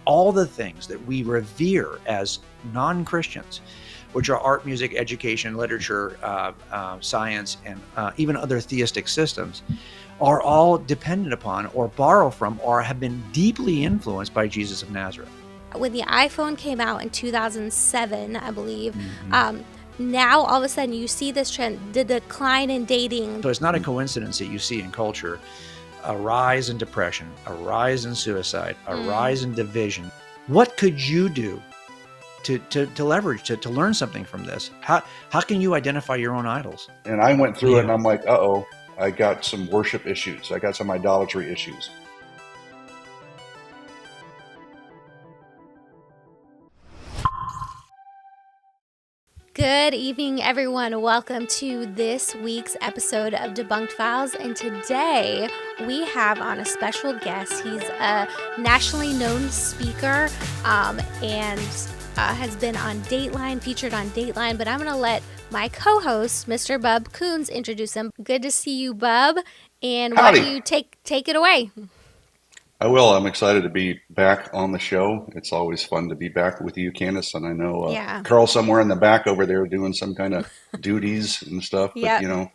all the things that we revere as non-Christians, which are art, music, education, literature, science, and even other theistic systems, are all dependent upon or borrow from or have been deeply influenced by Jesus of Nazareth. When the iPhone came out in 2007, I believe, now all of a sudden you see this trend, the decline in dating. So it's not a coincidence that you see in culture a rise in depression, a rise in suicide, a rise in division. What could you do to leverage, to learn something from this? How can you identify your own idols? And I went through it and I'm like, uh-oh, I got some worship issues. I got some idolatry issues. Good evening, everyone. Welcome to this week's episode of Debunked Files. And today we have on a special guest. He's a nationally known speaker and has been on Dateline, featured on Dateline. But I'm going to let my co-host, Mr. Bub Coons, introduce him. Good to see you, Bub. And why don't you take it away? I will. I'm excited to be back on the show. It's always fun to be back with you, Candace. And I know Carl somewhere in the back over there doing some kind of duties and stuff. But, you know,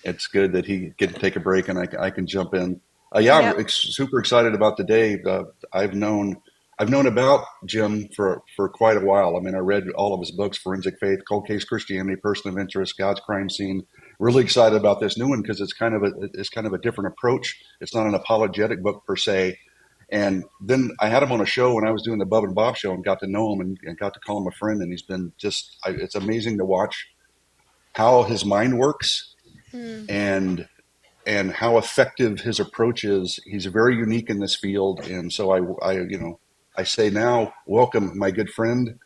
it's good that he get to take a break and I can jump in. I'm super excited about today. I've known about Jim for quite a while. I mean, I read all of his books: Forensic Faith, Cold Case Christianity, Person of Interest, God's Crime Scene. Really excited about this new one because it's kind of a different approach. It's not an apologetic book per se. And then I had him on a show when I was doing the Bub and Bob show and got to know him and got to call him a friend. And he's been it's amazing to watch how his mind works and how effective his approach is. He's very unique in this field. And so I say now, welcome, my good friend,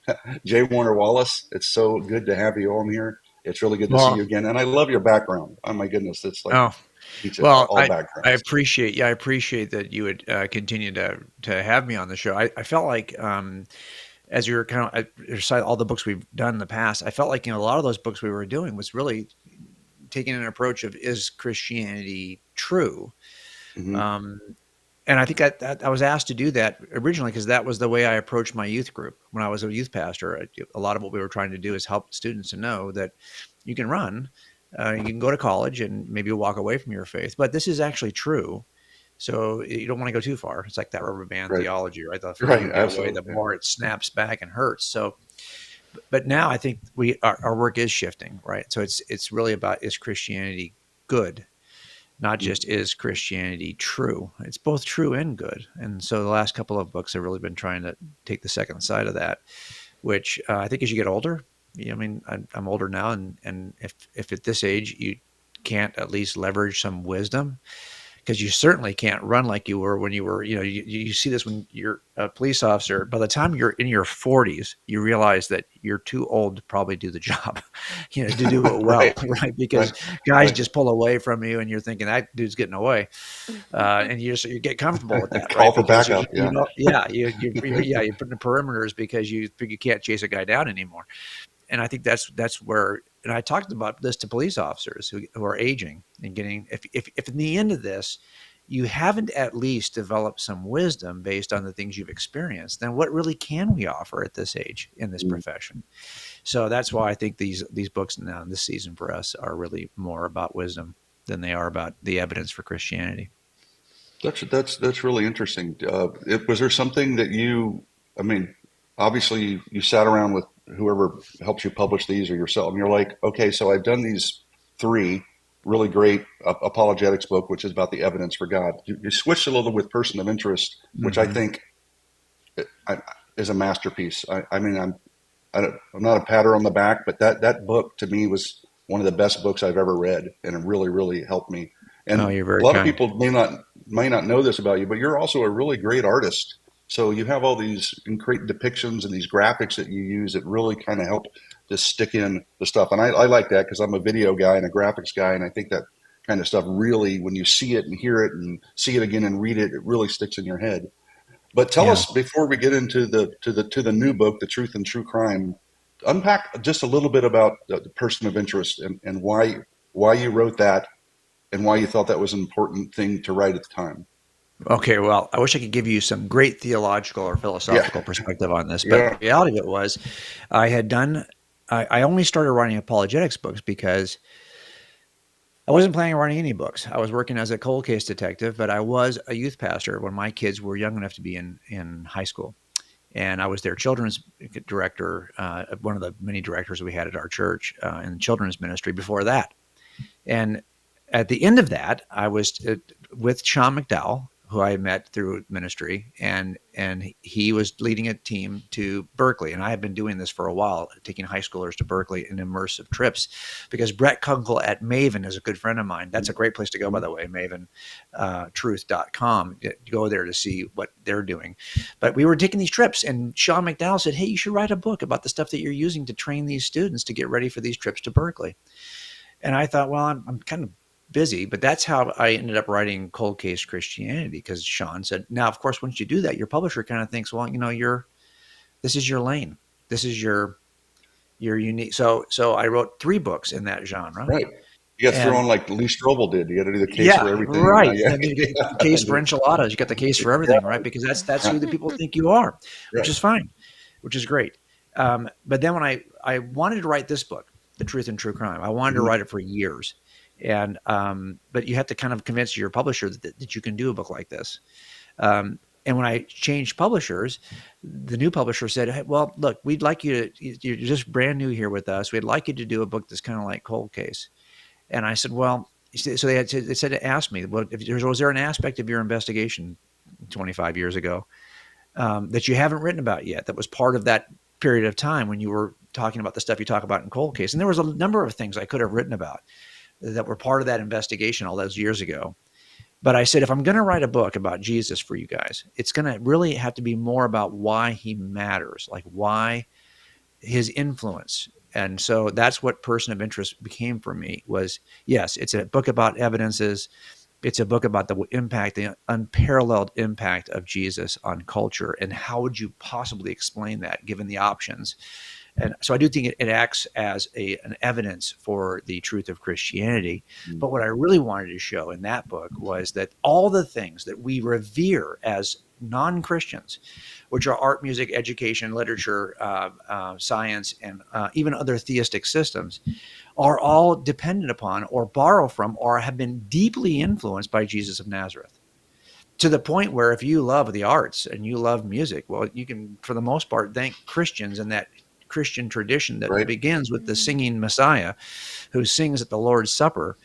J. Warner Wallace. It's so good to have you on here. It's really good to see you again. And I love your background. Oh my goodness. It's like, all backgrounds. I appreciate that you would continue to have me on the show. I felt like, as you were kind of recite all the books we've done in the past, I felt like, a lot of those books we were doing was really taking an approach of, is Christianity true? And I think I was asked to do that originally because that was the way I approached my youth group when I was a youth pastor. A lot of what we were trying to do is help students to know that you can run, you can go to college and maybe walk away from your faith, but this is actually true. So you don't want to go too far. It's like that rubber band theology, right? The further you get away, the more it snaps back and hurts. So, but now I think our work is shifting, right? So it's really about, is Christianity good? Not just, is Christianity true? It's both true and good. And so the last couple of books have really been trying to take the second side of that, which I think as you get older, I mean, I'm older now, and if at this age you can't at least leverage some wisdom, because you certainly can't run like you were when you were, you see this when you're a police officer. By the time you're in your 40s, you realize that you're too old to probably do the job, to do it well, right? Because guys just pull away from you, and you're thinking that dude's getting away, and you get comfortable with that. Call for backup. You put in the perimeters because you can't chase a guy down anymore. And I think that's where, and I talked about this to police officers who are aging and getting, if in the end of this, you haven't at least developed some wisdom based on the things you've experienced, then what really can we offer at this age in this profession? So that's why I think these books now in this season for us are really more about wisdom than they are about the evidence for Christianity. That's really interesting. Was there something that obviously you sat around with whoever helps you publish these or yourself, and you're like, okay, so I've done these 3 really great apologetics book, which is about the evidence for God. You switched a little with Person of Interest, which I think is a masterpiece. I'm not a patter on the back, but that book to me was one of the best books I've ever read, and it really, really helped me. And you're very a lot kind. of people may not know this about you, but you're also a really great artist. So you have all these great depictions and these graphics that you use that really kind of help to stick in the stuff. And I like that because I'm a video guy and a graphics guy. And I think that kind of stuff really, when you see it and hear it and see it again and read it, it really sticks in your head. But tell us, before we get into the new book, The Truth and True Crime, unpack just a little bit about the Person of Interest and why you wrote that and why you thought that was an important thing to write at the time. Okay, well, I wish I could give you some great theological or Yeah. philosophical perspective on this, but the Yeah. reality of it was I only started writing apologetics books because I wasn't planning on writing any books. I was working as a cold case detective, but I was a youth pastor when my kids were young enough to be in high school. And I was their children's director, one of the many directors we had at our church in children's ministry before that. And at the end of that, I was with Sean McDowell, who I met through ministry, and he was leading a team to Berkeley. And I have been doing this for a while, taking high schoolers to Berkeley in immersive trips, because Brett Kunkel at Maven is a good friend of mine. That's a great place to go, by the way, Maven, truth.com. Go there to see what they're doing. But we were taking these trips, and Sean McDowell said, "Hey, you should write a book about the stuff that you're using to train these students to get ready for these trips to Berkeley." And I thought, well, I'm kind of busy, but that's how I ended up writing Cold Case Christianity, because Sean said, now, of course, once you do that, your publisher kind of thinks, well, this is your lane. This is your unique. So I wrote 3 books in that genre. Right. You got And thrown like Lee Strobel did. You got to do the case yeah, for everything. right. Yeah. And then you get the case for enchiladas. You got the case for everything, right? Because that's who the people think you are, which Right. is fine, which is great. But then when I wanted to write this book, The Truth and True Crime, I wanted to write it for years. And but you have to kind of convince your publisher that you can do a book like this. And when I changed publishers, the new publisher said, "Hey, well, look, we'd like you to, you're just brand new here with us. We'd like you to do a book that's kind of like Cold Case." And I said, "Well," so they said to ask me, "Well, was there an aspect of your investigation 25 years ago that you haven't written about yet, that was part of that period of time when you were talking about the stuff you talk about in Cold Case?" And there was a number of things I could have written about that were part of that investigation all those years ago. But I said, if I'm going to write a book about Jesus for you guys, it's going to really have to be more about why he matters, like why his influence. And so that's what Person of Interest became for me. Was, yes, it's a book about evidences. It's a book about the impact, the unparalleled impact of Jesus on culture. And how would you possibly explain that given the options? And so I do think it acts as an evidence for the truth of Christianity. But what I really wanted to show in that book was that all the things that we revere as non-Christians, which are art, music, education, literature, science, and even other theistic systems, are all dependent upon or borrow from or have been deeply influenced by Jesus of Nazareth. To the point where if you love the arts and you love music, well, you can, for the most part, thank Christians in that Christian tradition that Right. begins with the singing Messiah who sings at the Lord's Supper.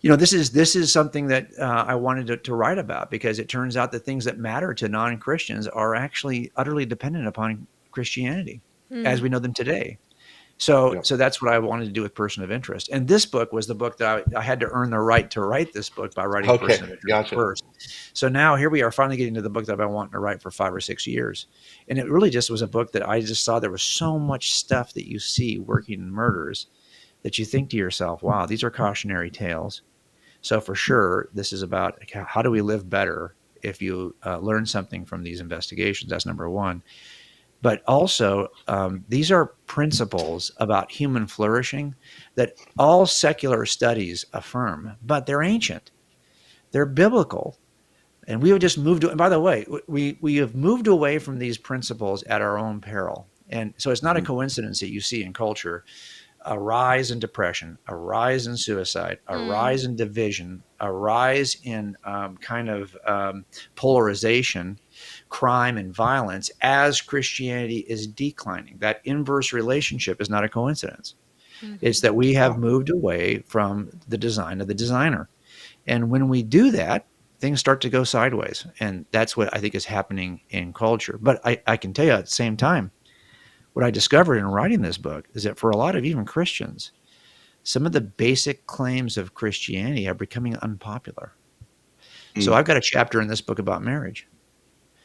This is something that I wanted to write about, because it turns out that things that matter to non-Christians are actually utterly dependent upon Christianity as we know them today. So Yep. that's what I wanted to do with Person of Interest. And this book was the book that I had to earn the right to write this book by writing Person of Okay. Interest Gotcha. first. So now here we are, finally getting to the book that I've been wanting to write for 5 or 6 years. And it really just was a book that I just saw there was so much stuff that you see working in murders that you think to yourself, wow, these are cautionary tales. So for sure, this is about how do we live better if you learn something from these investigations. That's number one. But also, these are principles about human flourishing that all secular studies affirm, but they're ancient. They're biblical. And we have just moved. And by the way, we have moved away from these principles at our own peril. And so it's not a coincidence that you see in culture a rise in depression, a rise in suicide, a rise in division, a rise in polarization, crime, and violence as Christianity is declining. That inverse relationship is not a coincidence. It's that we have moved away from the design of the designer. And when we do that, things start to go sideways. And that's what I think is happening in culture. But I can tell you at the same time, what I discovered in writing this book is that for a lot of even Christians, some of the basic claims of Christianity are becoming unpopular. So I've got a chapter in this book about marriage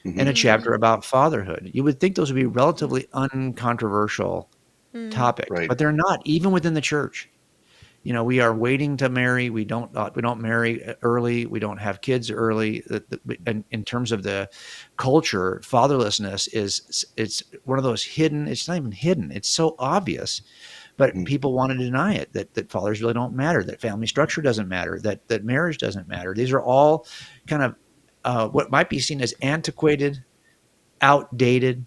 and a chapter about fatherhood. You would think those would be relatively uncontroversial topics, Right. but they're not, even within the church. We are waiting to marry. We don't marry early. We don't have kids early. And in terms of the culture, fatherlessness it's one of those hidden. It's not even hidden. It's so obvious, but people want to deny it. That fathers really don't matter. That family structure doesn't matter. That marriage doesn't matter. These are all kind of what might be seen as antiquated, outdated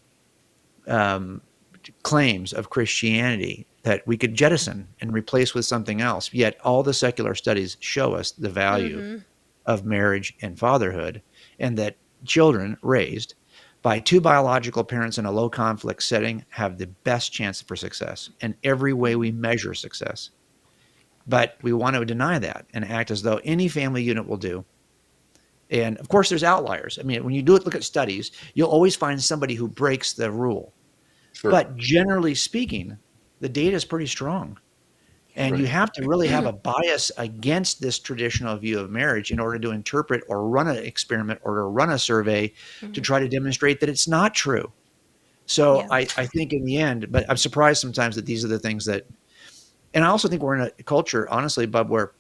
claims of Christianity that we could jettison and replace with something else. Yet all the secular studies show us the value of marriage and fatherhood, and that children raised by two biological parents in a low conflict setting have the best chance for success in every way we measure success. But we want to deny that and act as though any family unit will do. And of course, there's outliers. I mean, when you look at studies, you'll always find somebody who breaks the rule. Sure. But generally speaking, the data is pretty strong. And you have to really have a bias against this traditional view of marriage in order to interpret or run an experiment or to run a survey to try to demonstrate that it's not true. So I think in the end, but I'm surprised sometimes that these are the things that, and I also think we're in a culture, honestly, Bub, where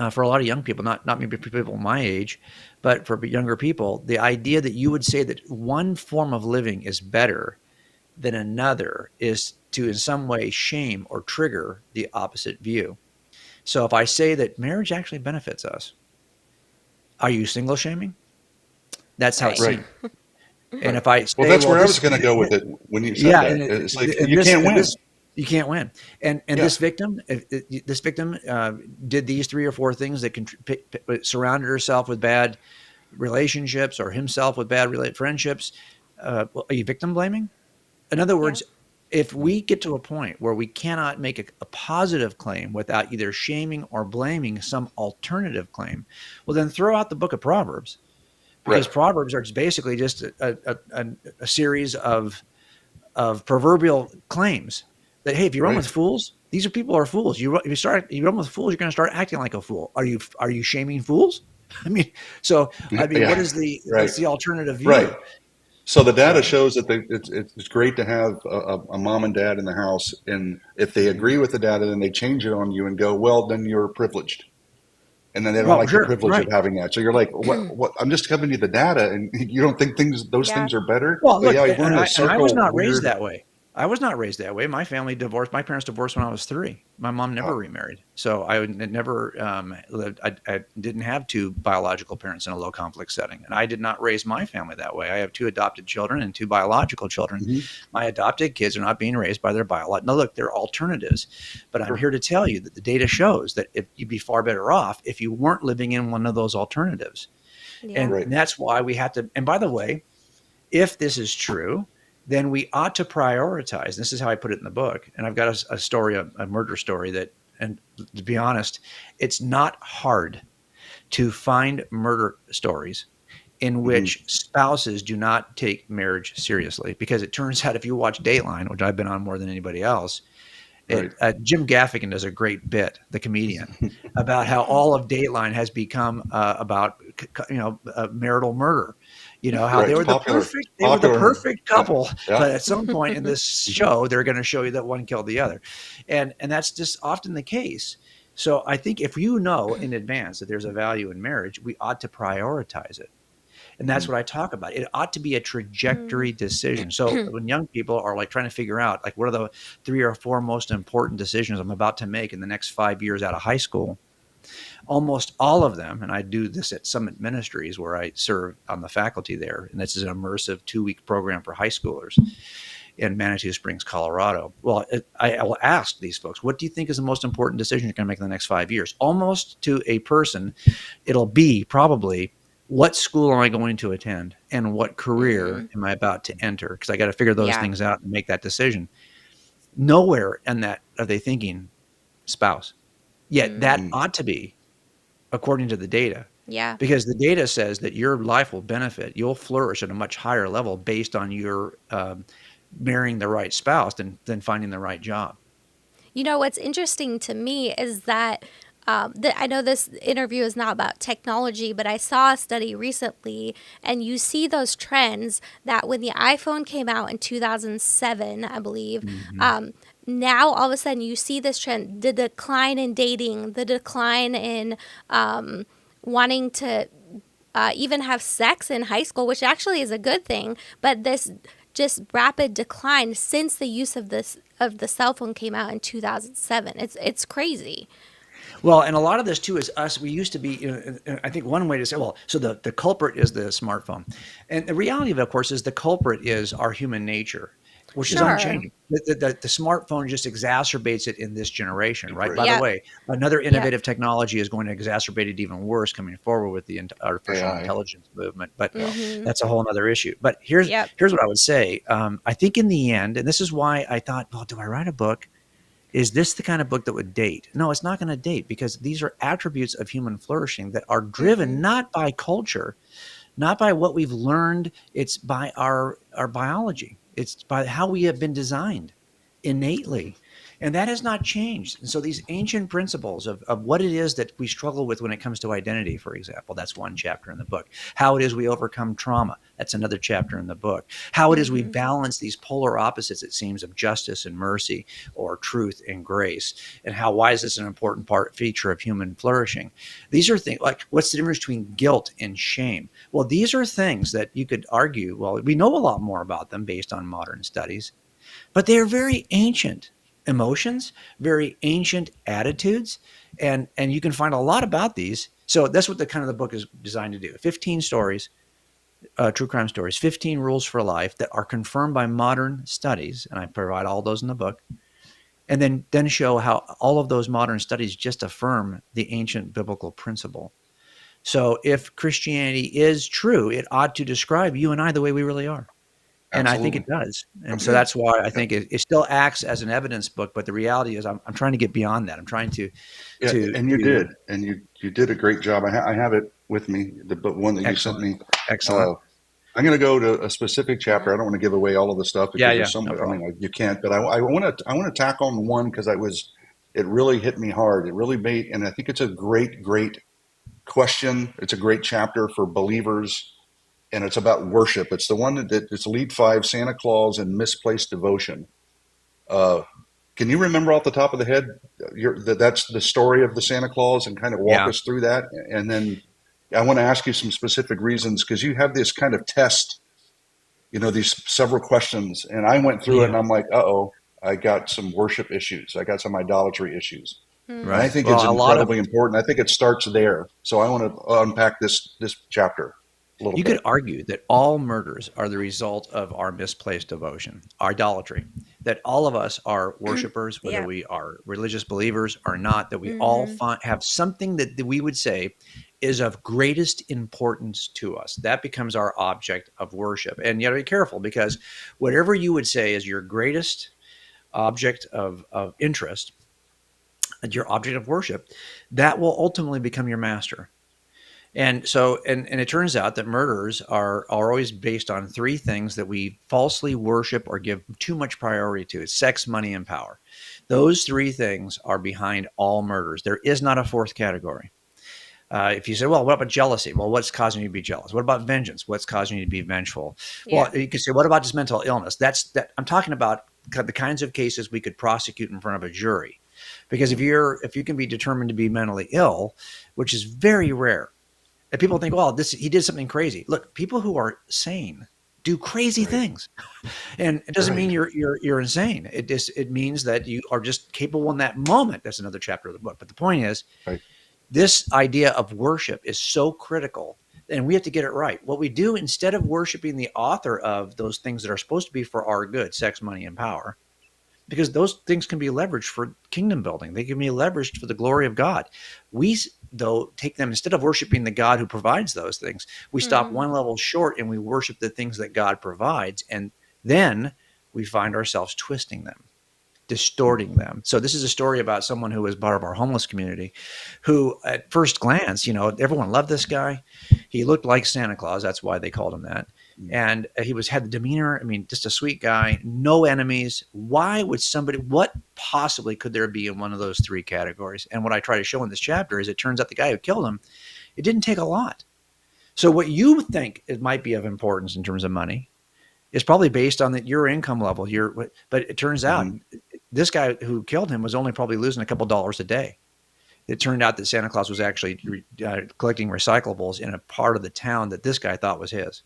for a lot of young people, not maybe people my age, but for younger people, the idea that you would say that one form of living is better than another is to in some way shame or trigger the opposite view. So if I say that marriage actually benefits us, are you single shaming? That's how it's seen. And if I say, well, that's where I was going to go with it when you said that. It's like you can't win. You can't win. And this victim, did these 3 or 4 things that surrounded herself with bad relationships or himself with bad friendships. Are you victim blaming? In other words, if we get to a point where we cannot make a positive claim without either shaming or blaming some alternative claim, well, then throw out the book of Proverbs, because Proverbs are basically just a series of proverbial claims that, hey, if you run with fools, these are people are fools. You run with fools, you're going to start acting like a fool. Are you shaming fools? I mean, what is what's the alternative view? Right. So the data shows that it's great to have a mom and dad in the house, and if they agree with the data, then they change it on you and go, well, then you're privileged. And then they don't like the privilege of having that. So you're like, what? I'm just giving you the data, and you don't think those things are better? Well, look, and I was not raised that way. My family divorced. My parents divorced when I was 3. My mom never remarried. So I never I didn't have 2 biological parents in a low conflict setting. And I did not raise my family that way. I have 2 adopted children and 2 biological children. My adopted kids are not being raised by their biological. Now, look, there are alternatives. But I'm here to tell you that the data shows that if you'd be far better off if you weren't living in one of those alternatives. And that's why we have to. And by the way, if this is true, then we ought to prioritize. This is how I put it in the book. And I've got a story, a murder story that, and to be honest, it's not hard to find murder stories in which spouses do not take marriage seriously. Because it turns out if you watch Dateline, which I've been on more than anybody else, Jim Gaffigan does a great bit, the comedian, about how all of Dateline has become about marital murder. How they were the perfect couple, but at some point in this show, they're going to show you that one killed the other, and that's just often the case. So I think if you know in advance that there's a value in marriage, we ought to prioritize it. And that's what I talk about. It ought to be a trajectory decision. So when young people are like trying to figure out like what are the 3 or 4 most important decisions I'm about to make in the next 5 years out of high school, almost all of them, and I do this at Summit Ministries where I serve on the faculty there, and this is an immersive 2-week program for high schoolers in Manitou Springs, Colorado. Well, I will ask these folks, what do you think is the most important decision you're going to make in the next 5 years? Almost to a person, it'll be probably, what school am I going to attend and what career am I about to enter? Because I got to figure those things out and make that decision. Nowhere in that are they thinking spouse. Yet that ought to be, according to the data. Yeah. Because the data says that your life will benefit. You'll flourish at a much higher level based on your marrying the right spouse than finding the right job. What's interesting to me is that I know this interview is not about technology, but I saw a study recently, and you see those trends that when the iPhone came out in 2007, I believe, now all of a sudden you see this trend, the decline in dating, the decline in wanting to even have sex in high school, which actually is a good thing, but this just rapid decline since the use of the cell phone came out in 2007. It's crazy. Well, and a lot of this too is us. We used to be, I think one way to say, well, so the culprit is the smartphone. And the reality of it, of course, is the culprit is our human nature, which is Sure. unchanging. The smartphone just exacerbates it in this generation, right? By the Yep. way, another Yep. innovative technology is going to exacerbate it even worse coming forward with the artificial AI. intelligence movement. But Mm-hmm. that's a whole other issue. But Yep. here's what I would say. I think in the end, and this is why I thought, well, do I write a book? Is this the kind of book that would date? No, it's not going to date because these are attributes of human flourishing that are driven Mm-hmm. not by culture, not by what we've learned. It's by our biology. It's by how we have been designed innately. And that has not changed. And so these ancient principles of what it is that we struggle with when it comes to identity, for example, that's one chapter in the book. How it is we overcome trauma, that's another chapter in the book. How it is we Mm-hmm. balance these polar opposites, it seems, of justice and mercy or truth and grace. And how why is this an important feature of human flourishing? These are things like what's the difference between guilt and shame? Well, these are things that you could argue, well, we know a lot more about them based on modern studies, but they are very ancient emotions, very ancient attitudes, and you can find a lot about these. So that's what the kind of the book is designed to do. 15 stories, true crime stories, 15 rules for life that are confirmed by modern studies, and I provide all those in the book. And then show how all of those modern studies just affirm the ancient biblical principle. So if Christianity is true, it ought to describe you and I the way we really are. And I think it Absolutely. does. And so Okay. that's why I Yeah. think it still acts as an evidence book. But the reality is I'm trying to get beyond that. I'm trying Yeah, and you to did, and you did a great job. I have it with me, the one that you sent excellent, me. excellent. Uh, I'm going to go to a specific chapter. I don't want to give away all of the stuff Yeah, because yeah, there's so no much. I mean, problem. you can't. But I want to tack on one because it really hit me hard. It really made, and I think it's a great question. It's a great chapter for believers, and it's about worship. It's the one that it's lead five: Santa Claus and misplaced devotion. Uh, can you remember off the top of the head that's the story of the Santa Claus and kind of walk Yeah, us through that? And then I want to ask you some specific reasons because you have this kind of test, these several questions. And I went through it and yeah, I'm like, oh, I got some worship issues. I got some idolatry issues. And I Mm. right. think it's Well, a lot of incredibly important. I think it starts there. So I want to unpack this chapter a little you could bit. argue that all murders are the result of our misplaced devotion, our idolatry. That all of us are worshipers, whether Yep. we are religious believers or not. That we all Mm-hmm. have something that we would say is of greatest importance to us. That becomes our object of worship. And you got to be careful because whatever you would say is your greatest object of interest, your object of worship, that will ultimately become your master. And so, and it turns out that murders are always based on three things that we falsely worship or give too much priority to. It's sex, money, and power. Those three things are behind all murders. There is not a fourth category. If you say, well, what about jealousy? Well, what's causing you to be jealous? What about vengeance? What's causing you to be vengeful? Well, Yeah. you could say, what about just mental illness? That I'm talking about the kinds of cases we could prosecute in front of a jury. Because if you can be determined to be mentally ill, which is very rare, and people think, well, this he did something crazy. Look, people who are sane do crazy Right. things, and it doesn't mean Right. you're insane. It means that you are just capable in that moment. That's another chapter of the book. But the point is, Right. this idea of worship is so critical, and we have to get it right. What we do instead of worshiping the author of those things that are supposed to be for our good, sex, money, and power, because those things can be leveraged for kingdom building. They can be leveraged for the glory of God. We, though, take them instead of worshiping the God who provides those things, we stop Mm. one level short and we worship the things that God provides. And then we find ourselves twisting them, distorting them. So this is a story about someone who was part of our homeless community who at first glance, everyone loved this guy. He looked like Santa Claus. That's why they called him that. And he had the demeanor. I mean, just a sweet guy, no enemies. Why would what possibly could there be in one of those three categories? And what I try to show in this chapter is it turns out the guy who killed him, it didn't take a lot. So what you think it might be of importance in terms of money is probably based on your income level. But it turns out Mm-hmm. this guy who killed him was only probably losing a couple dollars a day. It turned out that Santa Claus was actually collecting recyclables in a part of the town that this guy thought was his.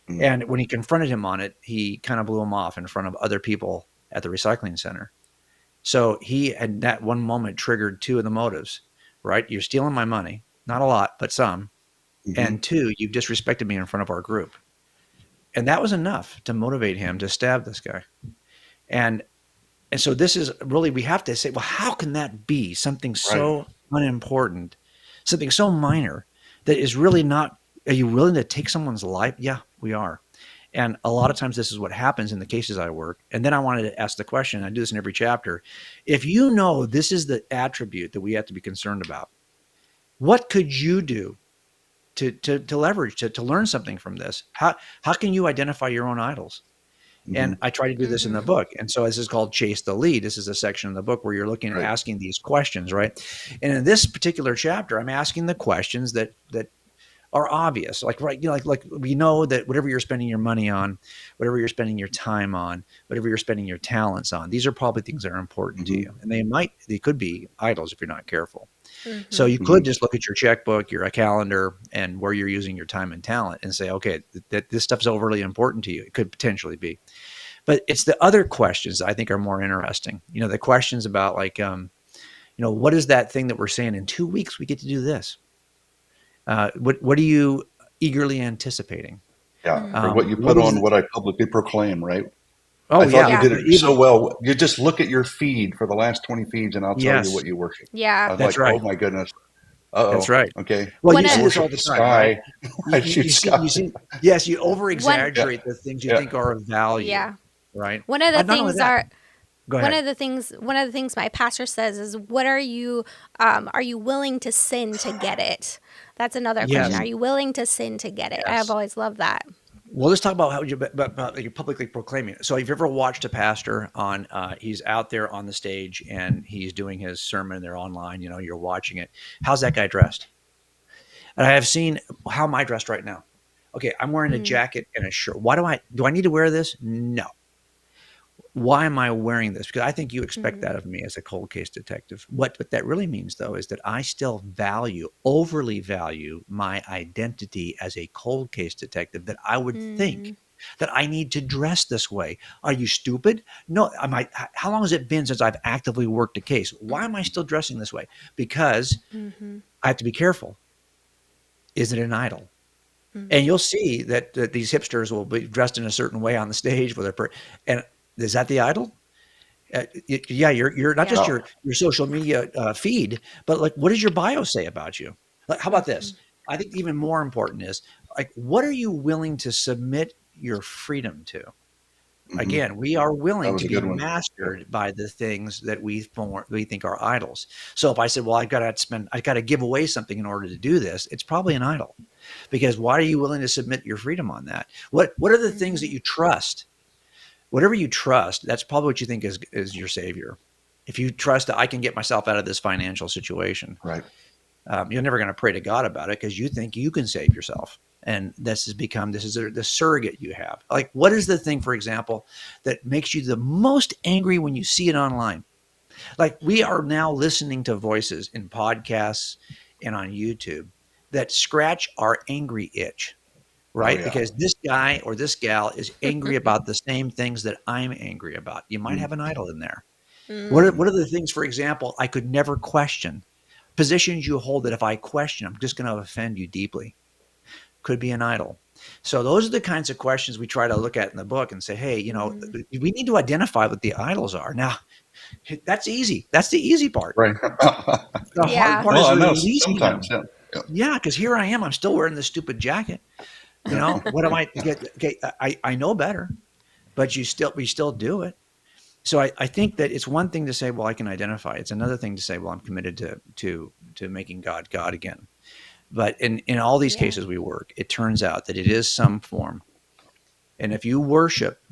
Mm-hmm. And when he confronted him on it, he kind of blew him off in front of other people at the recycling center. So he had that one moment triggered two of the motives, right? You're stealing my money, not a lot, but some. Mm-hmm. And two, you've disrespected me in front of our group. And that was enough to motivate him to stab this guy. And and so this is really, we have to say, well, how can that be something Right. so unimportant, something so minor that is really not, are you willing to take someone's life? Yeah, we are. And a lot of times this is what happens in the cases I work. And then I wanted to ask the question, I do this in every chapter. If you know this is the attribute that we have to be concerned about, what could you do to leverage, to learn something from this? How can you identify your own idols? Mm-hmm. And I try to do this in the book. And so this is called Chase the Lead. This is a section in the book where you're looking at Right. asking these questions, right? And in this particular chapter, I'm asking the questions that are obvious. Like, right, like we know that whatever you're spending your money on, whatever you're spending your time on, whatever you're spending your talents on, these are probably things that are important to you. And they could be idols if you're not careful. So you could just look at your checkbook, your calendar, and where you're using your time and talent and say, okay, that this stuff's overly important to you. It could potentially be. But it's the other questions that I think are more interesting. The questions about like, what is that thing that we're saying in 2 weeks we get to do this? What are you eagerly anticipating? Yeah. Or what you What put is? on what I publicly proclaim, right? Oh I thought yeah, you did it even so well. You just look at your feed for the last 20 feeds and I'll tell you yes, what you worship. Yeah. I was that's like, right. oh my goodness. That's Uh-oh. right. Okay. Well, One you I of see this worship all the the time, right? sky. You, I you, shoot you see, sky. yes, you over one Yeah. exaggerate the things you Yeah. think are of value, yeah. right? One of the Not only things that, are go ahead. one of the things my pastor says is, what are you willing to sin to get it? That's another question. Yes, Are you willing to sin to get it? I've yes. always loved that. Well, let's talk about how about you publicly proclaiming it. So, if you've ever watched a pastor on, he's out there on the stage and he's doing his sermon, they're online, you're watching it. How's that guy dressed? And I have seen, how am I dressed right now? Okay, I'm wearing a Mm, jacket and a shirt. Why do I need to wear this? No. Why am I wearing this? Because I think you expect mm, that of me as a cold case detective. What that really means, though, is that I still overly value my identity as a cold case detective, that I would think mm, that I need to dress this way. Are you stupid? No. How long has it been since I've actively worked a case? Why am I still dressing this way? Because mm-hmm, I have to be careful. Is it an idol? And mm-hmm, you'll see that these hipsters will be dressed in a certain way on the stage with and is that the idol? Yeah, you're not yeah. just No. your social media feed, but like, what does your bio say about you? Like, how about Mm-hmm, this? I think even more important is, like, what are you willing to submit your freedom to? Hmm. Again, we are That willing was to a be good one. Yep. mastered by the things that we think are idols. So if I said, well, I got to give away something in order to do this, it's probably an idol. Because why are you willing to submit your freedom on that? What are the things that mm-hmm, you trust? Whatever you trust, that's probably what you think is your savior. If you trust that I can get myself out of this financial situation, Right. you're never going to pray to God about it because you think you can save yourself. And this is the surrogate you have. Like, what is the thing, for example, that makes you the most angry when you see it online? Like, we are now listening to voices in podcasts and on YouTube that scratch our angry itch, Oh right? yeah. Because this guy or this gal is angry about the same things that I'm angry about. You might have an idol in there. mm, What are the things, for example, I could never question? Positions you hold that if I question, I'm just going to offend you deeply. Could be an idol. So those are the kinds of questions we try to look at in the book and say, hey, mm-hmm. we need to identify what the idols are. Now, that's easy. That's the easy part. Right. The hard Yeah. part Well, is I know releasing sometimes. them. Yeah. Yeah. Yeah, because here I am. I'm still wearing this stupid jacket. What am I to get? Okay, I know better, but we still do it. So I think that it's one thing to say, well, I can identify. It's another thing to say, well, I'm committed to making God God again. But in all these Yeah. cases we work, it turns out that it is some form. And if you worship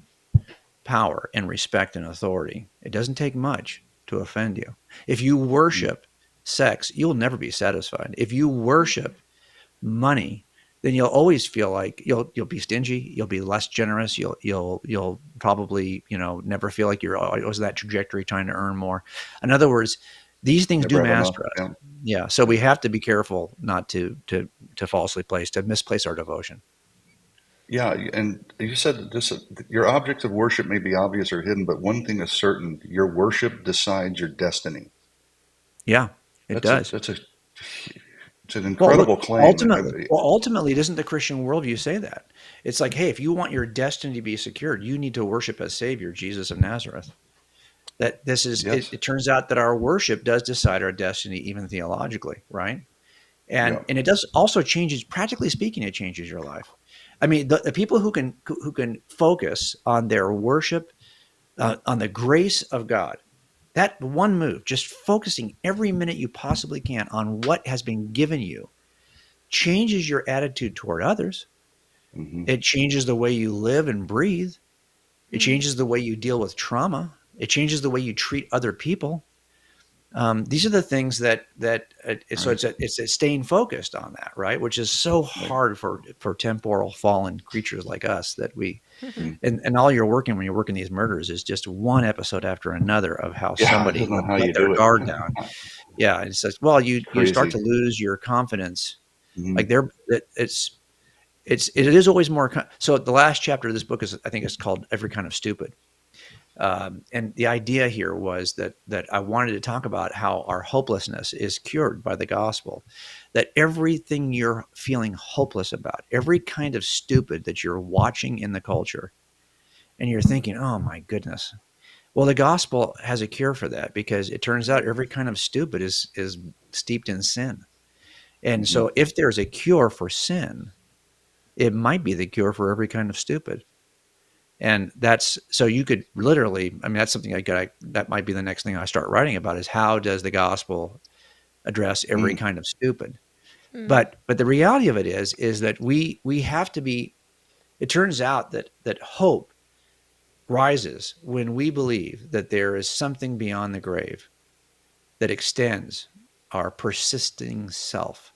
power and respect and authority, it doesn't take much to offend you. If you Mhm. worship sex, you'll never be satisfied. If you Mm-hmm, worship money, then you'll always feel like you'll be stingy, you'll be less generous, you'll probably, never feel like you're always that trajectory trying to earn more. In other words, these things do Never have enough. master us. Yeah. Yeah. So we have to be careful not to falsely place, to misplace our devotion. Yeah, and you said that this your objects of worship may be obvious or hidden, but one thing is certain: your worship decides your destiny. Yeah, it That's a does. that's a it's an Well, look, incredible claim. ultimately, doesn't the Christian worldview say that? It's like, hey, if you want your destiny to be secured, you need to worship as Savior, Jesus of Nazareth. That this is it, Yes. it turns out that our worship does decide our destiny, even theologically, right? Yeah. And it does also changes, practically speaking, it changes your life. I mean, the people who can focus on their worship, on the grace of God, that one move, just focusing every minute you possibly can on what has been given you, changes your attitude toward others. Hmm. It changes the way you live and breathe. It Mm, changes the way you deal with trauma. It changes the way you treat other people. These are the things so Right. it's staying focused on that, right? Which is so Right. hard for temporal fallen creatures like us that we Mm. and all you're working when you're working these murders is just one episode after another of how Yeah, I somebody don't know how let you their do it. guard down. Yeah, and it says, well, you start Crazy. to lose your confidence. Hmm. Like it is always more. So the last chapter of this book is, I think, it's called "Every Kind of Stupid." And the idea here was that I wanted to talk about how our hopelessness is cured by the gospel. That everything you're feeling hopeless about, every kind of stupid that you're watching in the culture, and you're thinking, "Oh my goodness." Well, the gospel has a cure for that because it turns out every kind of stupid is steeped in sin. And Hmm. so, if there's a cure for sin, it might be the cure for every kind of stupid. And that's so you could literally, I mean, that's something that might be the next thing I start writing about is how does the gospel address every Mm. kind of stupid? mm, But the reality of it is that we have to be, it turns out that hope rises when we believe that there is something beyond the grave that extends our persisting self.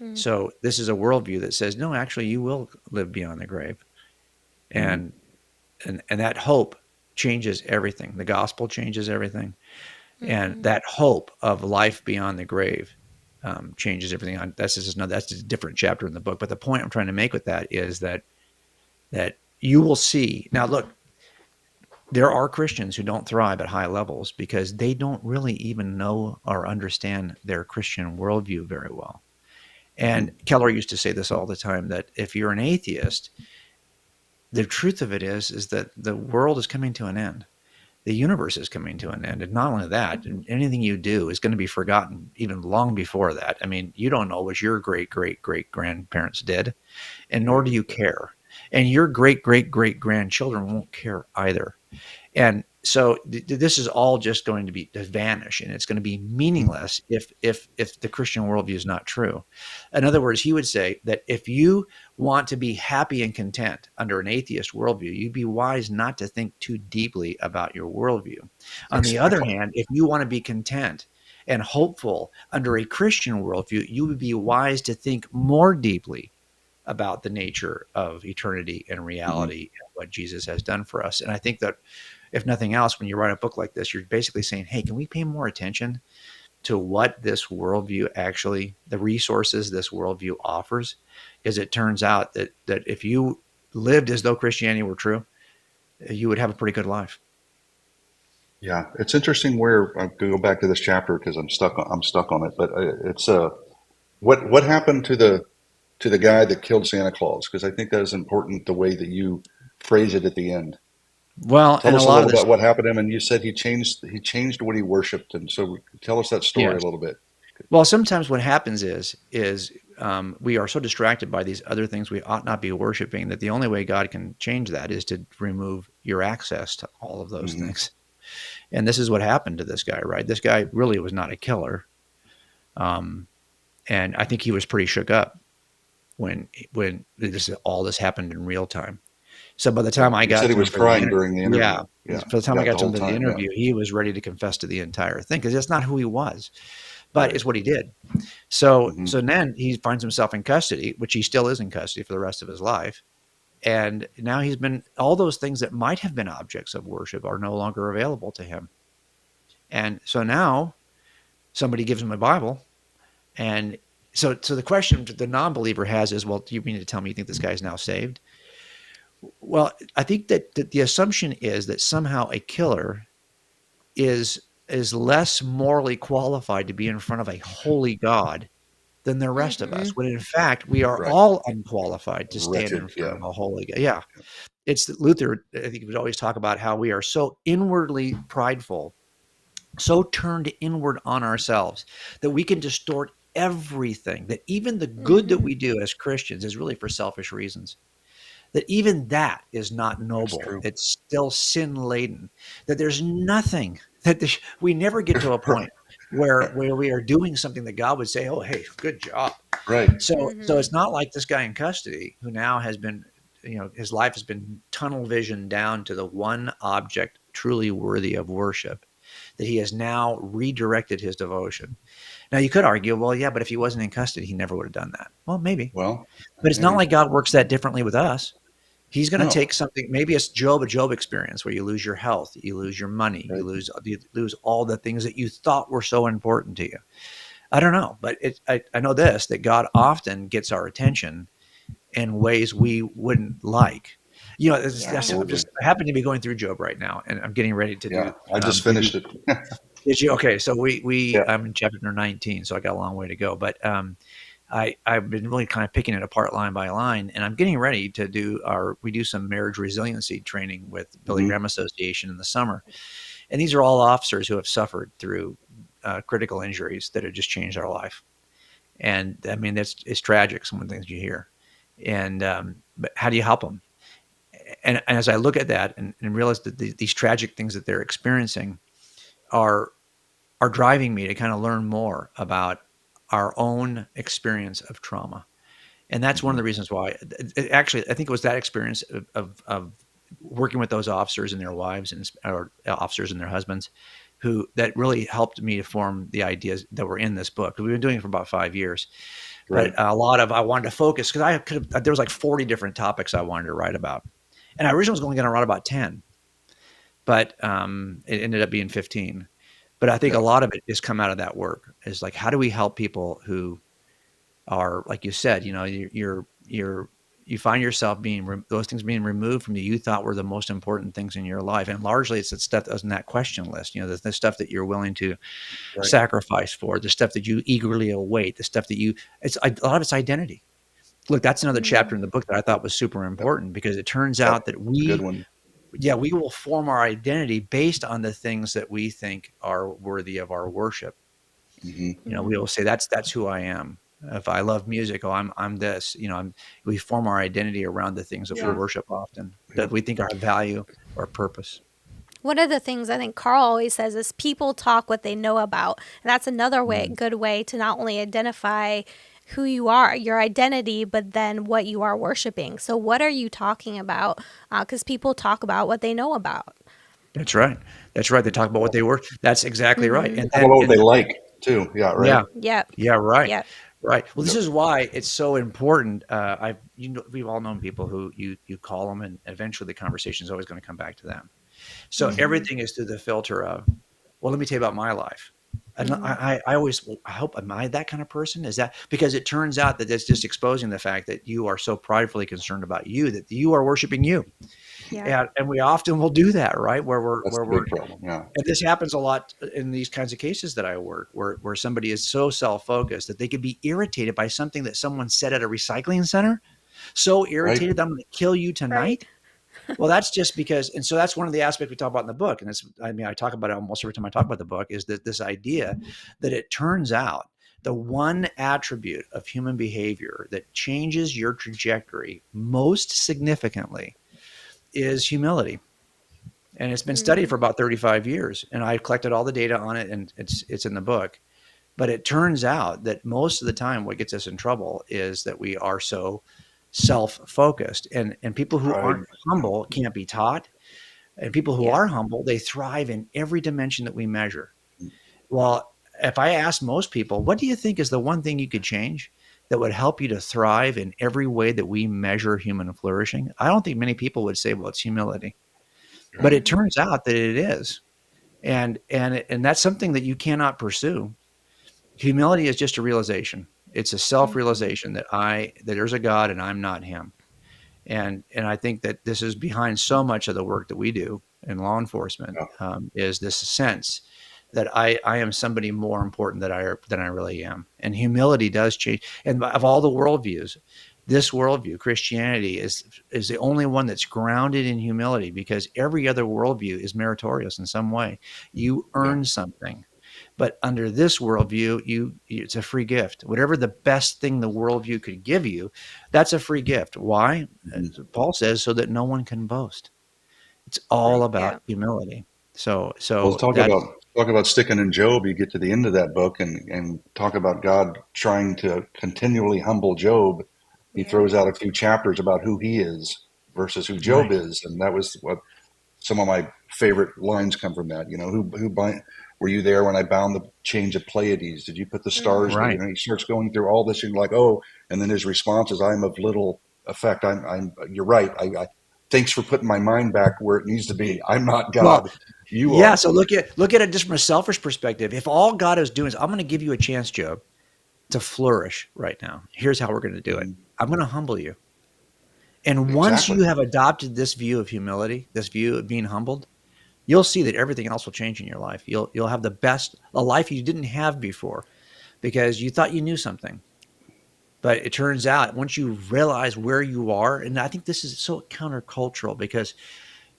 mm, So this is a worldview that says, no, actually you will live beyond the grave. Mm. And and that hope changes everything. The gospel changes everything, and mhm, that hope of life beyond the grave changes everything. That's just a different chapter in the book. But the point I'm trying to make with that is that you will see now. Look, there are Christians who don't thrive at high levels because they don't really even know or understand their Christian worldview very well. And Hmm. Keller used to say this all the time that if you're an atheist, the truth of it is that the world is coming to an end. The universe is coming to an end. And not only that, anything you do is going to be forgotten even long before that. I mean, you don't know what your great, great, great grandparents did, and nor Right. do you care. And your great, great, great grandchildren won't care either. And so this is all just going to vanish, and it's going to be meaningless if the Christian worldview is not true. In other words, he would say that if you want to be happy and content under an atheist worldview, you'd be wise not to think too deeply about your worldview. On the other Exactly. hand, if you want to be content and hopeful under a Christian worldview, you would be wise to think more deeply about the nature of eternity and Hmm. reality and what Jesus has done for us. And I think that if nothing else, when you write a book like this, you're basically saying, hey, can we pay more attention to what this worldview actually, the resources this worldview offers? Because it turns out that if you lived as though Christianity were true, you would have a pretty good life. Yeah, it's interesting where I'm going to go back to this chapter because I'm stuck on it. But it's what happened to the guy that killed Santa Claus? Because I think that is important the way that you phrase it at the end. Well, Tell and a us a lot little of this, about what happened to him. And you said he changed what he worshipped, and so tell us that story a yes. little bit. Well, sometimes what happens is we are so distracted by these other things we ought not be worshiping that the only way God can change that is to remove your access to all of those Hmm. things. And this is what happened to this guy, right? This guy really was not a killer. Um, and I think he was pretty shook up when all this happened in real time. So by the Yeah, time I you got said he to him was for the crying during the yeah, interview. Yeah, by the time I yeah, got the to him whole for the time. Yeah, interview, he was ready to confess to the entire thing because that's not who he was, but right. it's what he did. So Hmm. so then he finds himself in custody, which he still is in custody for the rest of his life. And now he's been all those things that might have been objects of worship are no longer available to him. And so now somebody gives him a Bible. And so the question the non-believer has is, well, do you mean to tell me you think this guy is now saved? Well, I think that the assumption is that somehow a killer is is less morally qualified to be in front of a holy God than the rest of us, Mm-hmm. when in fact we are Right. all unqualified to stand in Wretched. front Yeah. of a holy God. Yeah, it's that Luther. I think he would always talk about how we are so inwardly prideful, so turned inward on ourselves that we can distort everything. That even the good that Mm-hmm. we do as Christians is really for selfish reasons, that even that is not That's noble. true. It's still sin laden. That there's nothing that we never get to a point where we are doing something that God would say, "Oh, hey, good job." Right. So Mm-hmm. it's not like this guy in custody who now has been, his life has been tunnel vision down to the one object truly worthy of worship, that he has now redirected his devotion. Now you could argue, well, yeah, but if he wasn't in custody, he never would have done that. Well, maybe, Well, but it's not maybe. like God works that differently with us. He's going to No. take something. Maybe it's a Job experience where you lose your health, you lose your money, Right. you lose all the things that you thought were so important to you. I don't know, but I know this, that God often gets our attention in ways we wouldn't like. Yeah. I happen to be going through Job right now, and I'm getting ready to Yeah. do. I just Do the finished it. Did you? Okay, so we Yeah. I'm in chapter 19, so I got a long way to go, but I've been really kind of picking it apart line by line, and I'm getting ready to we do some marriage resiliency training with Billy Hmm. Graham Association in the summer, and these are all officers who have suffered through critical injuries that have just changed their life. And I mean, it's tragic, some of the things you hear. And but how do you help them? And as I look at that and realize that these tragic things that they're experiencing are are driving me to kind of learn more about our own experience of trauma. And that's one of Hmm. the reasons why. Actually, I think it was that experience of working with those officers and their wives, or officers and their husbands, who that really helped me to form the ideas that were in this book. We've been doing it for about 5 years, but Right. a lot of I wanted to focus because I could have, there was like 40 different topics I wanted to write about, and I originally was only going to write about 10, but it ended up being 15. But I think a Yeah. lot of it has come out of that work. Is like, how do we help people who are, like you said, you find yourself those things being removed from you thought were the most important things in your life, and largely it's the stuff that was in that question list. The stuff that you're willing to Right. sacrifice for, the stuff that you eagerly await, the stuff that a lot of it's identity. Look, that's another Mm-hmm. chapter in the book that I thought was super Yep. important, because it turns Yep. out that It's a good one. we will form our identity based on the things that we think are worthy of our worship. Hmm. We Mm-hmm. will say that's who I am. If I love music, oh, I'm this. We form our identity around the things that we Yeah. Sure. worship often, that Yep. we think are value or purpose. One of the things I think Carl always says is people talk what they know about. And that's another Mm. good way to not only identify who you are, your identity, but then what you are worshiping. So, what are you talking about? Because people talk about what they know about. That's right. That's right. They talk about what they were. That's exactly right. Mm-hmm. And Talk about then, what and they like too. Yeah. Right. yeah, Yep. yeah, right, Yep. right. Well, this Yep. is why it's so important. We've all known people who you call them, and eventually the conversation is always going to come back to them. So Mm-hmm. everything is through the filter of, well, let me tell you about my life. And Mm-hmm. I always, well, I hope, am I that kind of person? Is that because it turns out that it's just exposing the fact that you are so pridefully concerned about you that you are worshiping you. Yeah. And we often will do that, right? That's the big problem. Yeah. And this happens a lot in these kinds of cases that I work, where somebody is so self-focused that they could be irritated by something that someone said at a recycling center. So Right. irritated that I'm going to kill you Right. tonight. Well, that's just because, and so that's one of the aspects we talk about in the book. And I talk about it almost every time I talk about the book, is that this idea that it turns out the one attribute of human behavior that changes your trajectory most significantly is humility. And it's been studied Mm-hmm. for about 35 years. And I've collected all the data on it, and it's in the book. But it turns out that most of the time what gets us in trouble is that we are so self-focused, and people who Pride. aren't humble can't be taught, and people who Yeah. are humble, they thrive in every dimension that we measure. Well, if I ask most people, what do you think is the one thing you could change that would help you to thrive in every way that we measure human flourishing? I don't think many people would say, well, it's humility. But Right. it Mm-hmm. turns out that it is. And that's something that you cannot pursue. Humility is just a realization. It's a Mm-hmm. self-realization that there's a God and I'm not him. And I think that this is behind so much of the work that we do in law enforcement, Yeah. is this sense that I am somebody more important than I really am. And humility does change. And of all the worldviews, this worldview, Christianity, is the only one that's grounded in humility, because every other worldview is meritorious in some way. You Yeah. earn something. But under this worldview, it's a free gift. Whatever the best thing the worldview could give you, that's a free gift. Why? Mm-hmm. As Paul says, so that no one can boast. It's all Right. about Yeah. humility. So Well, so that's talk about sticking in Job. You get to the end of that book and talk about God trying to continually humble Job. He Yeah. throws out a few chapters about who he is versus who Job right. is, and that was what some of my favorite lines come from that. Were you there when I bound the chains of Pleiades? Did you put the stars? Mm-hmm. Right. He starts going through all this, and you're like, oh, and then his response is, "I'm of little effect. You're right. Thanks for putting my mind back where it needs to be. I'm not Well, God. You yeah. are." So look at it just from a selfish perspective. If all God is doing is, I'm going to give you a chance, Job, to flourish right now. Here's how we're going to do it. Mhm. I'm going to humble you. And once Exactly. you have adopted this view of humility, this view of being humbled, you'll see that everything else will change in your life. You'll have a life you didn't have before, because you thought you knew something. But it turns out, once you realize where you are, and I think this is so countercultural, because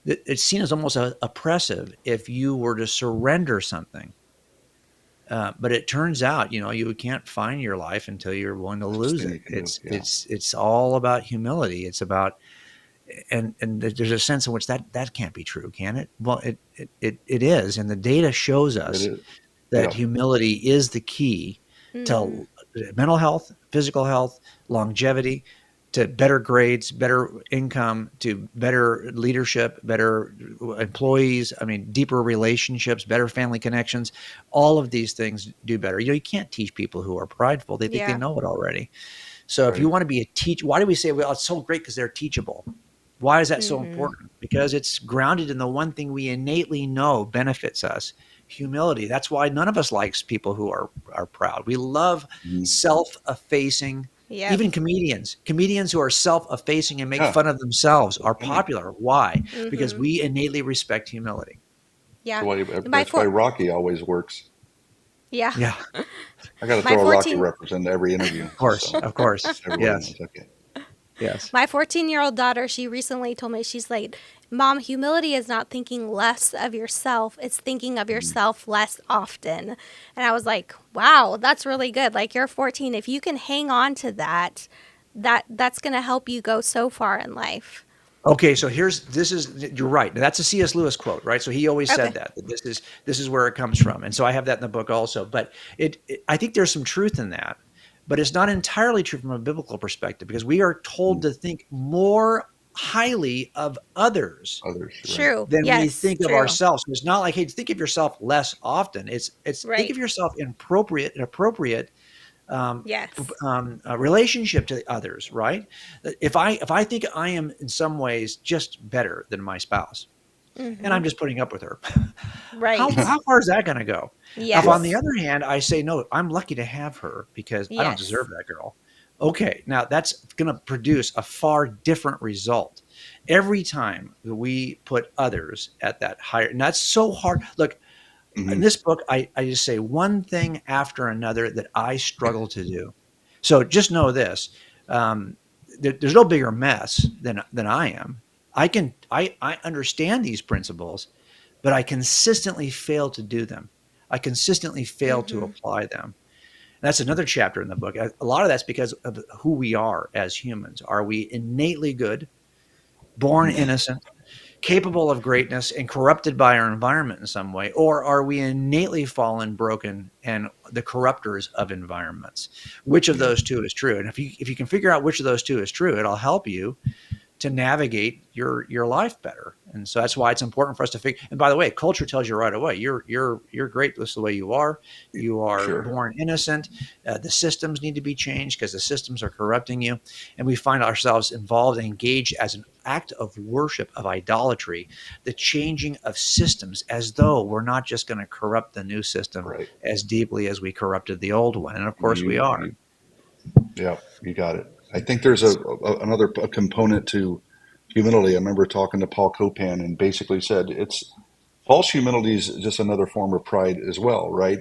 it's seen as almost oppressive if you were to surrender something. But it turns out, you can't find your life until you're willing to Best lose thing it. you can do. Yeah. It's all about humility. It's about, and there's a sense in which that can't be true, can it? Well, it is, and the data shows It us is. that Yeah. humility is the key Mm-hmm. to mental health, physical health, longevity, to better grades, better income, to better leadership, better employees. I mean, deeper relationships, better family connections. All of these things do better. You can't teach people who are prideful. They think they Yeah. know it already. So if you Right. want to be a teacher, why do we say, well, it's so great because they're teachable? Why is that so Mm-hmm. important? Because it's grounded in the one thing we innately know benefits us: humility. That's why none of us likes people who are proud. We love Mhm. self-effacing. Yep. Even comedians who are self-effacing and make Yeah. fun of themselves That's are funny. popular. Why? Because Mm-hmm. we innately respect humility. Yeah. My That's why four. Rocky always works. Yeah. Yeah, I got to My throw a Rocky 14. reference into every interview, of just course, so of course. everybody Yes, knows. Okay. yes. My 14-year-old daughter, she recently told me, she's like, Mom, humility is not thinking less of yourself, it's thinking of Mhm. yourself less often. And I was like, wow, that's really good. Like, you're 14. If you can hang on to that, that's going to help you go so far in life. Okay, so you're right. That's a C.S. Lewis quote, right? So he always said Okay. that this is where it comes from, and so I have that in the book also. But I think there's some truth in that, but it's not entirely true from a biblical perspective, because we are told Mhm. to think more highly of others Others, right? True. than we Yes. think of True. ourselves. It's not like, hey, think of yourself less often. It's think Right. of yourself in appropriate um, Yes. a relationship to others, right? If I think I am in some ways just better than my spouse, and Mm-hmm. I'm just putting up with her, how Right. far is that going to go? If Yeah. on the Yes. other hand I say, no, I'm lucky to have her because I don't deserve Yes. that girl. Okay, now that's going to produce a far different result every time that we put others at that higher. And that's so hard. Look, in Hmm. this book, I just say one thing after another that I struggle to do. So just know this: there's no bigger mess than I am. I understand these principles, but I consistently fail to do them. I consistently fail to Mm-hmm. apply them. That's another chapter in the book. A lot of that's because of who we are as humans. Are we innately good, born Hmm. innocent, capable of greatness, and corrupted by our environment in some way? Or are we innately fallen, broken, and the corruptors of environments? Which of Yeah. those two is true? And if you can figure out which of those two is true, it'll help you to navigate your life better. And so that's why it's important for us to figure. And by the way, culture tells you right away, you're great. This is the way you are. You are Sure. born innocent. The systems need to be changed because the systems are corrupting you. And we find ourselves involved and engaged as an act of worship, of idolatry, the changing of systems, as though we're not just going to corrupt the new system Right. as deeply as we corrupted the old one. And of course we You. are. You. Yeah. You got it. I think there's another component to humility. I remember talking to Paul Copan and basically said it's false humility is just another form of pride as well, right?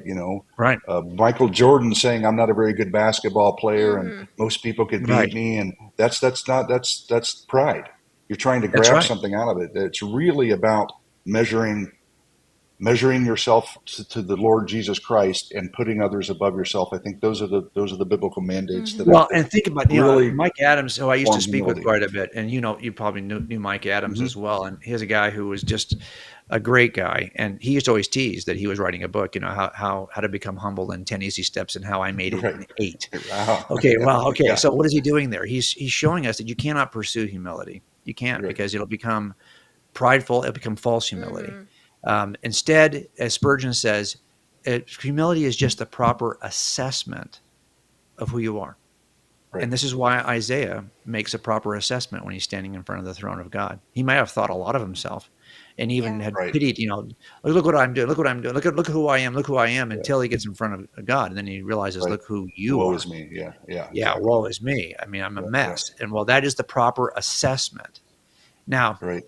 Right. Michael Jordan saying I'm not a very good basketball player and Mm-hmm. most people could beat Right. me, and that's pride. You're trying to That's grab right. something out of it. It's really about measuring measuring yourself to the Lord Jesus Christ and putting others above yourself. I think those are the biblical mandates that Mm-hmm. I Well, think and think about, really Mike Adams, who I used to form speak with humility. quite a bit, and you probably knew Mike Adams Hmm. as well. And he's a guy who was just a great guy, and he used to always tease that he was writing a book, how to become humble in 10 easy steps, and how I made it Right. in 8. Wow. Okay, well, okay, Yeah. so what is he doing there? He's showing us that you cannot pursue humility. You can't, Right. because it'll become prideful. It'll become false humility. Mm-hmm. Instead, as Spurgeon says, humility is just the proper assessment of who you are. Right. And this is why Isaiah makes a proper assessment when he's standing in front of the throne of God. He might have thought a lot of himself and even Yeah. had Right. pitied, look what I'm doing. Look what I'm doing. Look who I am. Look who I am, Yeah. until he gets in front of God. And then he realizes, Right. look who you Woe are. is me. Yeah. Yeah. Yeah, Exactly. woe is me. I mean, I'm a Yeah. Yeah. mess. And well, that is the proper assessment. Now, Right.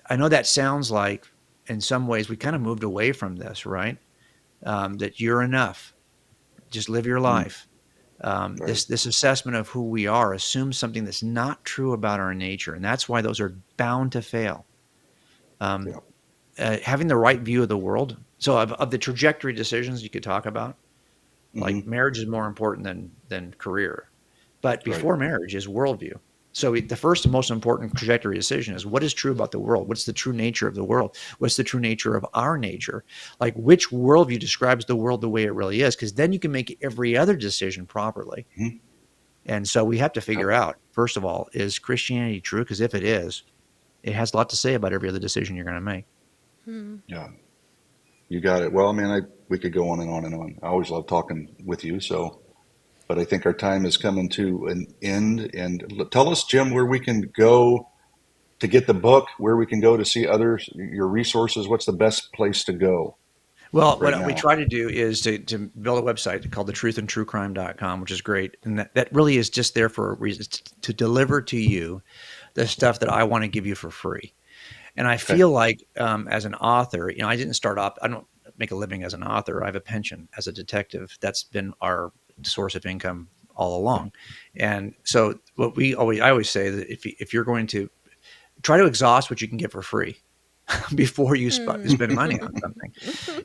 I know that sounds like, in some ways, we kind of moved away from this, right? That you're enough. Just live your Mm. life. Right. This assessment of who we are assumes something that's not true about our nature, and that's why those are bound to fail. Um, Yeah. Having the right view of the world. So, of the trajectory decisions you could talk about, like Hmm. marriage is more important than career, but Right. before marriage is worldview. So the first and most important trajectory decision is, what is true about the world? What's the true nature of the world? What's the true nature of our nature? Like, which worldview describes the world the way it really is? Because then you can make every other decision properly. Hmm. And so we have to Yep. figure out, first of all, is Christianity true? Because if it is, it has a lot to say about every other decision you're going to make. Mm-hmm. Yeah. You got it. Well, man, we could go on and on and on. I always love talking with you. So, but I think our time is coming to an end. And tell us, Jim, where we can go to get the book, where we can go to see others, your resources. What's the best place to go Well, right what we now? try to do is to build a website called thetruthandtruecrime.com, which is great. And that really is just there for a reason, to deliver to you the stuff that I want to give you for free. And I Okay. feel like, as an author, I didn't start off, I don't make a living as an author. I have a pension as a detective. That's been our source of income all along. And so I always say that if you're going to try to exhaust what you can get for free before you spend money on something.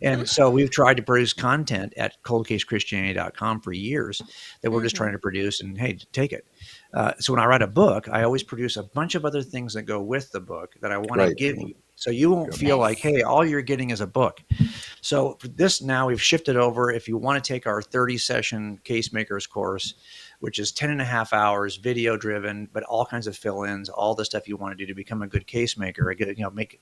And so we've tried to produce content at coldcasechristianity.com for years that we're just Mm-hmm. trying to produce, and hey, take it. So when I write a book, I always produce a bunch of other things that go with the book that I want to Right. give you. So you won't Yep. feel like, Nice. hey, all you're getting is a book. So for this, now we've shifted over. If you want to take our 30-session case makers course, which is 10 and a half hours, video driven, but all kinds of fill-ins, all the stuff you want to do to become a good case maker,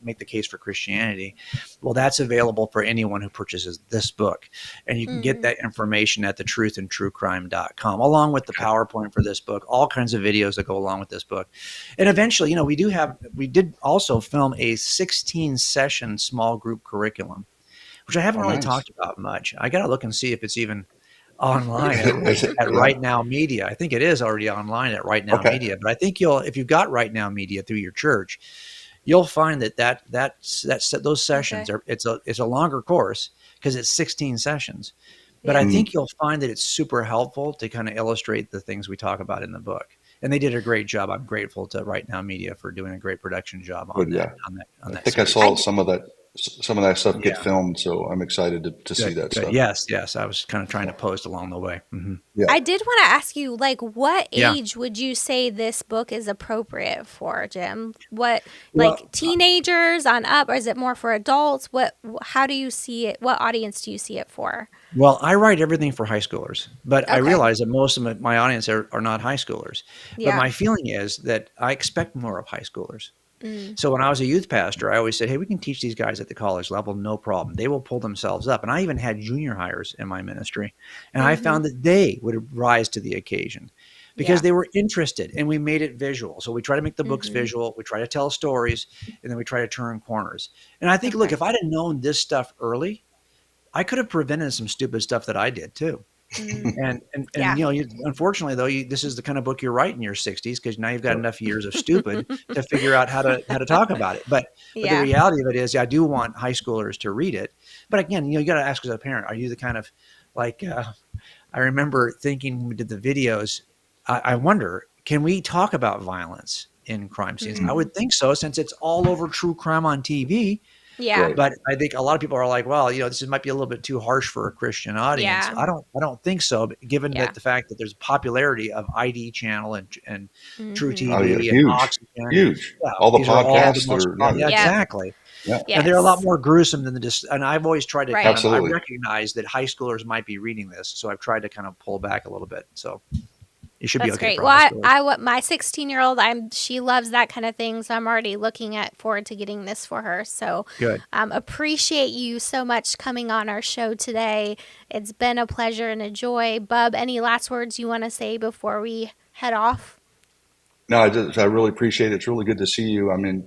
make the case for Christianity. Well, that's available for anyone who purchases this book. And you can get Mm-hmm. that information at thetruthandtruecrime.com, along with the Okay. PowerPoint for this book, all kinds of videos that go along with this book. And eventually, we did also film a 16-session small group curriculum, which I haven't Oh, really nice. talked about much. I got to look and see if it's even online Is it? at Yeah. Right Now Media. I think it is already online at Right Now Okay. Media. But I think if you've got Right Now Media through your church, you'll find those sessions Okay. are it's a longer course because it's 16 sessions. But I Yeah. Mm. think you'll find that it's super helpful to kind of illustrate the things we talk about in the book. And they did a great job. I'm grateful to Right Now Media for doing a great production job Good. on that Yeah. on I that think I series. saw some of that stuff get Yeah. filmed, so I'm excited to see Good, that good. stuff. Yes, yes. I was kind of trying to So, post along the way. yeah. I did want to ask you, like, what Yeah. age would you say this book is appropriate for, Jim? What, like, Well, teenagers on up, or is it more for adults? How do you see it? What audience do you see it for? I write everything for high schoolers, but I Okay. realize that most of my audience are not high schoolers. But Yeah. my feeling is that I expect more of high schoolers. Mm. So when I was a youth pastor, I always said, hey, we can teach these guys at the college level, no problem. They will pull themselves up. And I even had junior hires in my ministry. And I Mm-hmm. found that they would rise to the occasion because Yeah. they were interested, and we made it visual. So we try to make the books Mm-hmm. visual. We try to tell stories, and then we try to turn corners. And I think, look, Okay. if I'd have known this stuff early, I could have prevented some stupid stuff that I did too. And unfortunately though, this is the kind of book you're writing in your 60s, because now you've got enough years of stupid to figure out how to talk about it. But the reality of it is, I do want high schoolers to read it. But again, you got to ask as a parent, are you the kind of like I remember thinking when we did the videos, I wonder, can we talk about violence in crime scenes? I would think so, since it's all over true crime on TV. Yeah. But I think a lot of people are like, well, this might be a little bit too harsh for a Christian audience. Yeah. I don't think so. But given that the fact that there's popularity of ID Channel and True TV and Oxygen, huge. All the podcasts exactly. Yeah. Yes. And they're a lot more gruesome than and I've always tried to I recognize that high schoolers might be reading this. So I've tried to kind of pull back a little bit. So it should be okay. Great. Well, my 16-year-old, she loves that kind of thing. So I'm already looking forward to getting this for her. So good. Appreciate you so much coming on our show today. It's been a pleasure and a joy. Bub, any last words you want to say before we head off? No, I really appreciate it. It's really good to see you. I mean,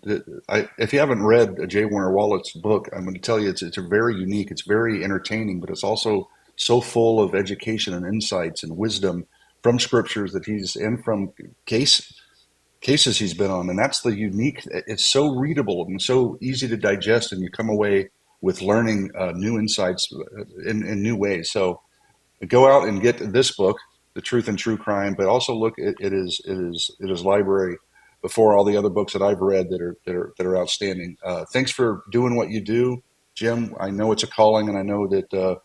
if you haven't read J. Warner Wallace's book, I'm going to tell you it's a very unique. It's very entertaining, but it's also so full of education and insights and wisdom from scriptures that he's in, from cases he's been on. And that's the unique. It's so readable and so easy to digest, and you come away with learning new insights in new ways. So go out and get this book, The Truth in True Crime, but also look at his library before all the other books that I've read that are outstanding. Thanks for doing what you do, Jim. I know it's a calling, and I know that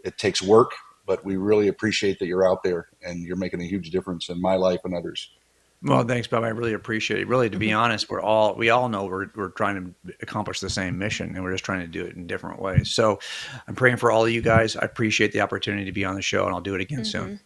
it takes work, but we really appreciate that you're out there and you're making a huge difference in my life and others. Well, thanks, Bob. I really appreciate it. Really, to be honest, we all know we're trying to accomplish the same mission, and we're just trying to do it in different ways. So I'm praying for all of you guys. I appreciate the opportunity to be on the show, and I'll do it again soon.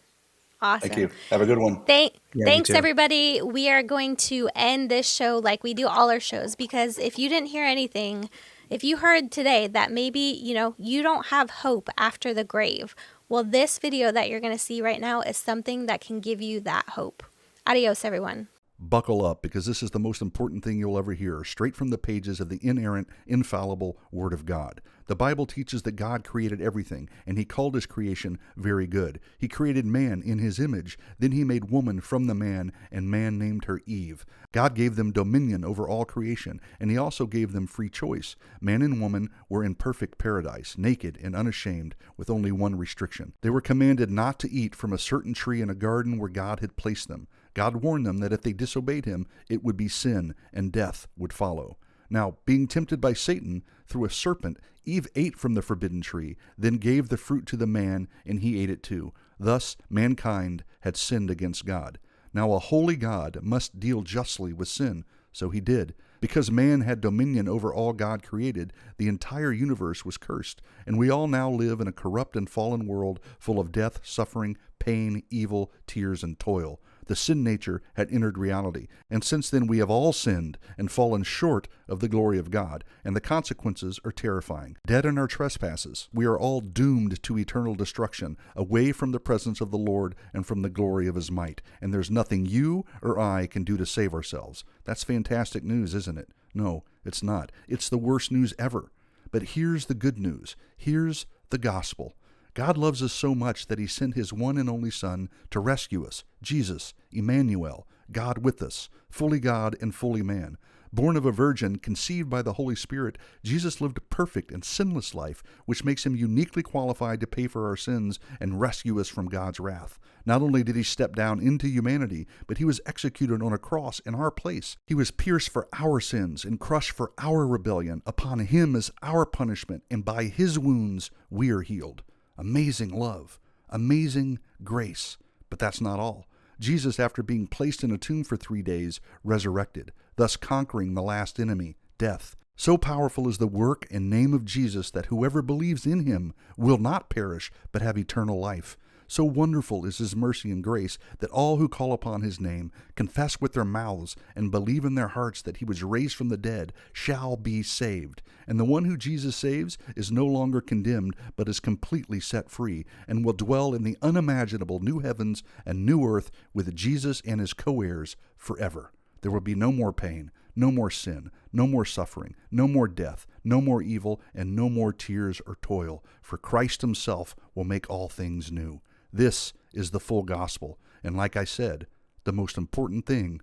Awesome. Thank you. Have a good one. Thanks, everybody. We are going to end this show like we do all our shows, because if you didn't hear anything, if you heard today that maybe, you don't have hope after the grave, well, this video that you're going to see right now is something that can give you that hope. Adios, everyone. Buckle up, because this is the most important thing you'll ever hear, straight from the pages of the inerrant, infallible Word of God. The Bible teaches that God created everything, and He called His creation very good. He created man in His image. Then He made woman from the man, and man named her Eve. God gave them dominion over all creation, and He also gave them free choice. Man and woman were in perfect paradise, naked and unashamed, with only one restriction. They were commanded not to eat from a certain tree in a garden where God had placed them. God warned them that if they disobeyed Him, it would be sin, and death would follow. Now, being tempted by Satan through a serpent, Eve ate from the forbidden tree, then gave the fruit to the man, and he ate it too. Thus, mankind had sinned against God. Now, a holy God must deal justly with sin, so He did. Because man had dominion over all God created, the entire universe was cursed, and we all now live in a corrupt and fallen world full of death, suffering, pain, evil, tears, and toil. The sin nature had entered reality, and since then we have all sinned and fallen short of the glory of God, and the consequences are terrifying. Dead in our trespasses, we are all doomed to eternal destruction, away from the presence of the Lord and from the glory of His might, and there's nothing you or I can do to save ourselves. That's fantastic news, isn't it? No, it's not. It's the worst news ever. But here's the good news. Here's the gospel. God loves us so much that He sent His one and only Son to rescue us, Jesus, Emmanuel, God with us, fully God and fully man. Born of a virgin, conceived by the Holy Spirit, Jesus lived a perfect and sinless life, which makes Him uniquely qualified to pay for our sins and rescue us from God's wrath. Not only did He step down into humanity, but He was executed on a cross in our place. He was pierced for our sins and crushed for our rebellion. Upon Him is our punishment, and by His wounds we are healed. Amazing love, amazing grace. But that's not all. Jesus, after being placed in a tomb for 3 days, resurrected, thus conquering the last enemy, death. So powerful is the work and name of Jesus that whoever believes in Him will not perish, but have eternal life. So wonderful is His mercy and grace that all who call upon His name, confess with their mouths, and believe in their hearts that He was raised from the dead, shall be saved. And the one who Jesus saves is no longer condemned, but is completely set free, and will dwell in the unimaginable new heavens and new earth with Jesus and His co-heirs forever. There will be no more pain, No more sin, no more suffering, no more death, no more evil, and no more tears or toil, for Christ himself will make all things new. This is the full gospel, and like I said, the most important thing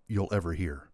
you'll ever hear.